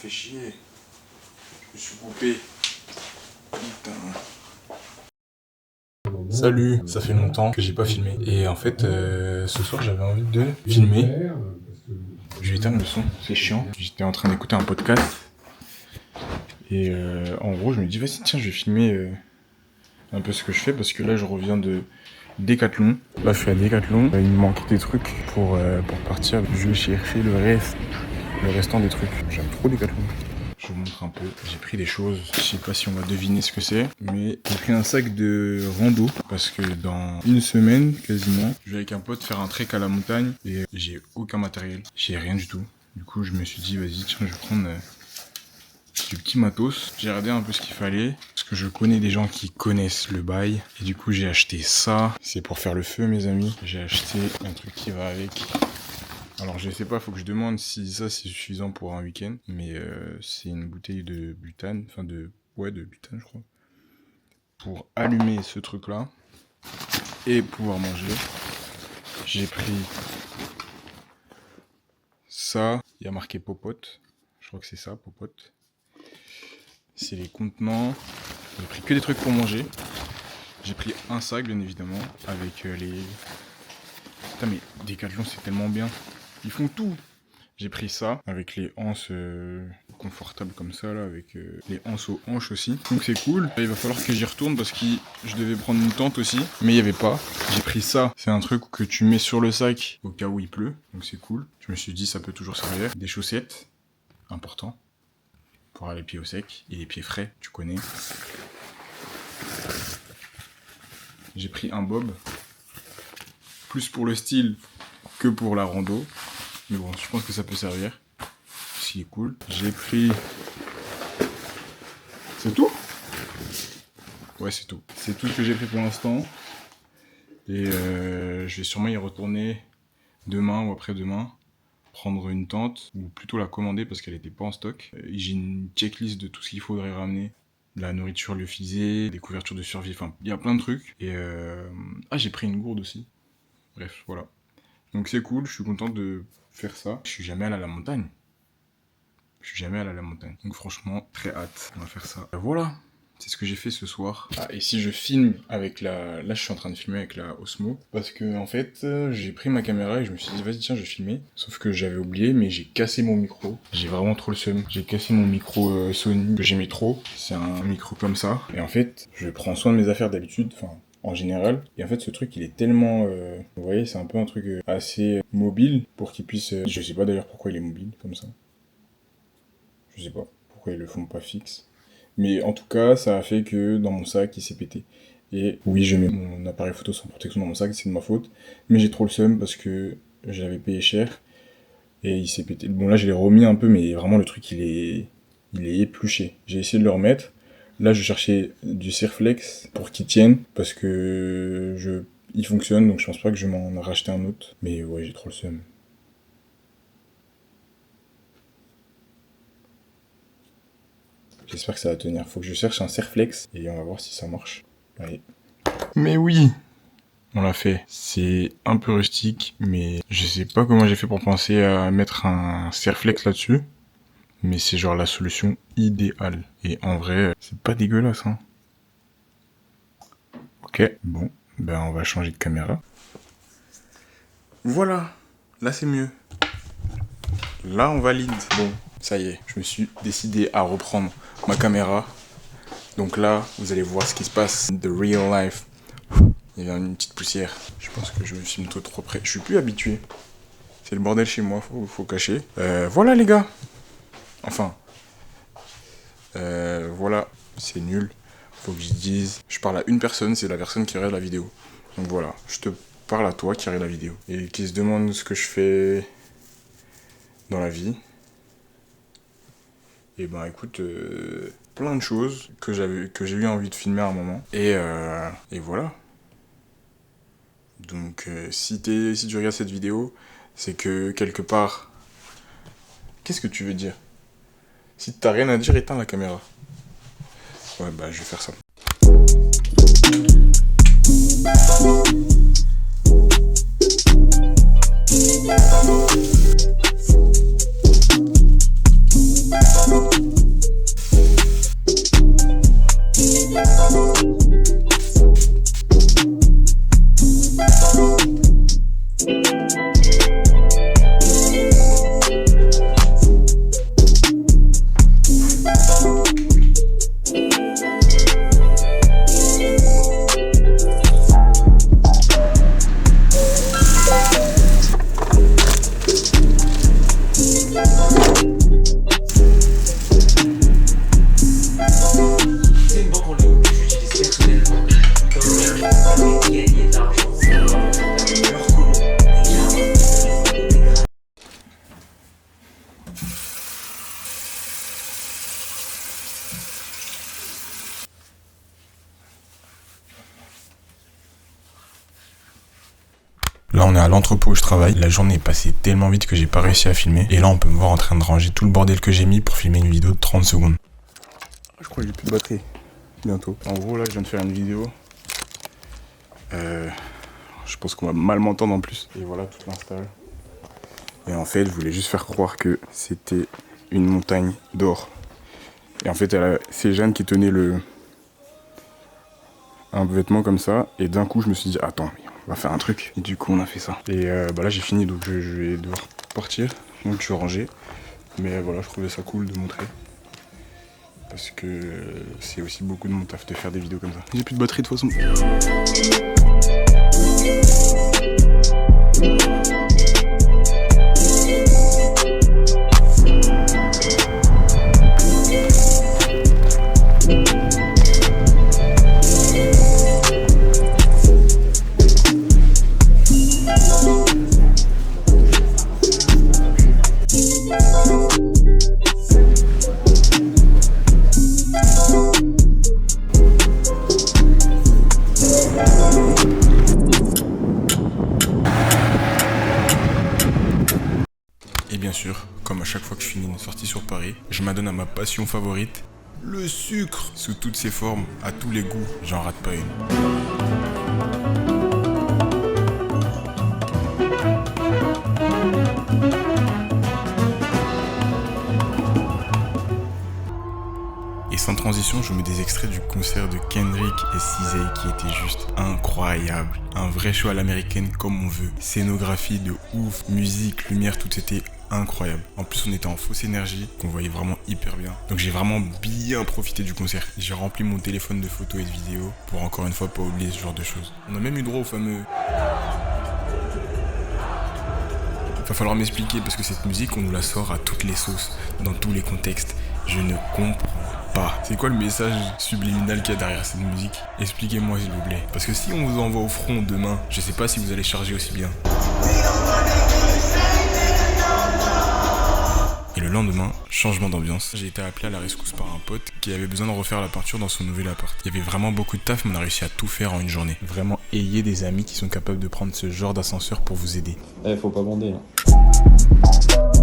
fait chier. Je me suis coupé. Putain. Salut, ça fait longtemps que j'ai pas filmé. Et en fait, ce soir j'avais envie de filmer. Je vais éteindre le son, c'est chiant. J'étais en train d'écouter un podcast. Et en gros, je me dis, vas-y, tiens, je vais filmer un peu ce que je fais parce que là, je reviens de Decathlon. Là, je suis à Decathlon. Il me manque des trucs pour partir. Je vais chercher le restant des trucs. J'aime trop Decathlon. Je vous montre un peu. J'ai pris des choses. Je sais pas si on va deviner ce que c'est. Mais j'ai pris un sac de rando. Parce que dans une semaine, quasiment, je vais avec un pote faire un trek à la montagne. Et j'ai aucun matériel. J'ai rien du tout. Du coup, je me suis dit, vas-y, tiens, je vais prendre du petit matos. J'ai regardé un peu ce qu'il fallait. Parce que je connais des gens qui connaissent le bail. Et du coup, j'ai acheté ça. C'est pour faire le feu, mes amis. J'ai acheté un truc qui va avec. Alors je sais pas, faut que je demande si ça c'est suffisant pour un week-end, mais c'est une bouteille de butane, de butane je crois, pour allumer ce truc là et pouvoir manger. J'ai pris ça, il y a marqué popote, je crois que c'est ça, popote. C'est les contenants, j'ai pris que des trucs pour manger. J'ai pris un sac bien évidemment, avec les... Putain mais Decathlon c'est tellement bien. Ils font tout. J'ai pris ça avec les anses confortables comme ça là, avec les anses aux hanches aussi. Donc c'est cool. Il va falloir que j'y retourne parce que je devais prendre une tente aussi, mais il n'y avait pas. J'ai pris ça. C'est un truc que tu mets sur le sac au cas où il pleut. Donc c'est cool. Je me suis dit ça peut toujours servir. Des chaussettes, important, pour avoir les pieds au sec et les pieds frais, tu connais. J'ai pris un bob, plus pour le style que pour la rando. Mais bon, je pense que ça peut servir. Ce qui est cool. J'ai pris... C'est tout ? Ouais, c'est tout. C'est tout ce que j'ai pris pour l'instant. Et je vais sûrement y retourner demain ou après-demain. Prendre une tente, ou plutôt la commander parce qu'elle n'était pas en stock. J'ai une checklist de tout ce qu'il faudrait ramener. De la nourriture lyophisée, des couvertures de survie, enfin, il y a plein de trucs. Et j'ai pris une gourde aussi. Bref, voilà. Donc c'est cool, je suis content de faire ça. Je suis jamais allé à la montagne. Donc franchement, très hâte. On va faire ça. Voilà, c'est ce que j'ai fait ce soir. Ah, et si je filme avec la... Là, je suis en train de filmer avec la Osmo. Parce que, en fait, j'ai pris ma caméra et je me suis dit, vas-y, tiens, je vais filmer. Sauf que j'avais oublié, mais j'ai cassé mon micro. J'ai vraiment trop le seum. J'ai cassé mon micro Sony que j'aimais trop. C'est un micro comme ça. Et en fait, je prends soin de mes affaires d'habitude. En général. Et en fait, ce truc, il est tellement... vous voyez, c'est un peu un truc assez mobile pour qu'il puisse... je sais pas d'ailleurs pourquoi il est mobile, comme ça. Je sais pas pourquoi ils le font pas fixe. Mais en tout cas, ça a fait que dans mon sac, il s'est pété. Et oui, je mets mon appareil photo sans protection dans mon sac, c'est de ma faute. Mais j'ai trop le seum parce que j'avais payé cher. Et il s'est pété. Bon, là, je l'ai remis un peu, mais vraiment, le truc, il est épluché. J'ai essayé de le remettre. Là, je cherchais du Cirflex pour qu'il tienne, parce que il fonctionne, donc je pense pas que je vais m'en racheter un autre. Mais ouais, j'ai trop le seum. J'espère que ça va tenir. Faut que je cherche un Cirflex, et on va voir si ça marche. Allez. Mais oui, on l'a fait. C'est un peu rustique, mais je sais pas comment j'ai fait pour penser à mettre un Cirflex là-dessus. Mais c'est genre la solution idéale. Et en vrai, c'est pas dégueulasse, hein. Ok, bon, ben on va changer de caméra. Voilà, là c'est mieux. Là on valide. Bon, ça y est, je me suis décidé à reprendre ma caméra. Donc là, vous allez voir ce qui se passe. The real life. Il y a une petite poussière. Je pense que je me filme trop près. Je suis plus habitué. C'est le bordel chez moi, faut cacher. Voilà les gars. Enfin, voilà, c'est nul. Faut que je dise, je parle à une personne, c'est la personne qui regarde la vidéo. Donc voilà, je te parle à toi qui regarde la vidéo. Et qui se demande ce que je fais dans la vie. Et ben écoute, plein de choses que j'ai eu envie de filmer à un moment. Et voilà. Donc si tu regardes cette vidéo, c'est que quelque part... Qu'est-ce que tu veux dire ? Si t'as rien à dire, éteins la caméra. Ouais, bah je vais faire ça. Là on est à l'entrepôt où je travaille, la journée est passée tellement vite que j'ai pas réussi à filmer. Et là on peut me voir en train de ranger tout le bordel que j'ai mis pour filmer une vidéo de 30 secondes. Je crois que j'ai plus de batterie, bientôt. En gros là je viens de faire une vidéo. Je pense qu'on va mal m'entendre en plus. Et voilà toute l'install. Et en fait je voulais juste faire croire que c'était une montagne d'or. Et en fait c'est Jeanne qui tenait un vêtement comme ça. Et d'un coup je me suis dit attends, on va faire un truc. Et du coup on a fait ça. Et là j'ai fini donc je vais devoir partir. Donc je suis rangé. Mais voilà je trouvais ça cool de montrer. Parce que c'est aussi beaucoup de mon taf de faire des vidéos comme ça. J'ai plus de batterie de toute façon. Et bien sûr, comme à chaque fois que je finis une sortie sur Paris, je m'adonne à ma passion favorite, le sucre, sous toutes ses formes, à tous les goûts, j'en rate pas une. Et sans transition, je vous mets des extraits du concert de Kendrick et SZA qui était juste incroyable. Un vrai show à l'américaine comme on veut. Scénographie de ouf, musique, lumière, tout était incroyable. En plus, on était en fausse énergie, qu'on voyait vraiment hyper bien. Donc j'ai vraiment bien profité du concert. J'ai rempli mon téléphone de photos et de vidéos pour encore une fois pas oublier ce genre de choses. On a même eu droit au fameux... Va falloir m'expliquer parce que cette musique, on nous la sort à toutes les sauces, dans tous les contextes. Je ne comprends pas. C'est quoi le message subliminal qu'il y a derrière cette musique? Expliquez-moi s'il vous plaît. Parce que si on vous envoie au front demain, je sais pas si vous allez charger aussi bien. Et le lendemain, changement d'ambiance. J'ai été appelé à la rescousse par un pote qui avait besoin de refaire la peinture dans son nouvel appart. Il y avait vraiment beaucoup de taf, mais on a réussi à tout faire en une journée. Vraiment, ayez des amis qui sont capables de prendre ce genre d'ascenseur pour vous aider. Faut pas bander, hein.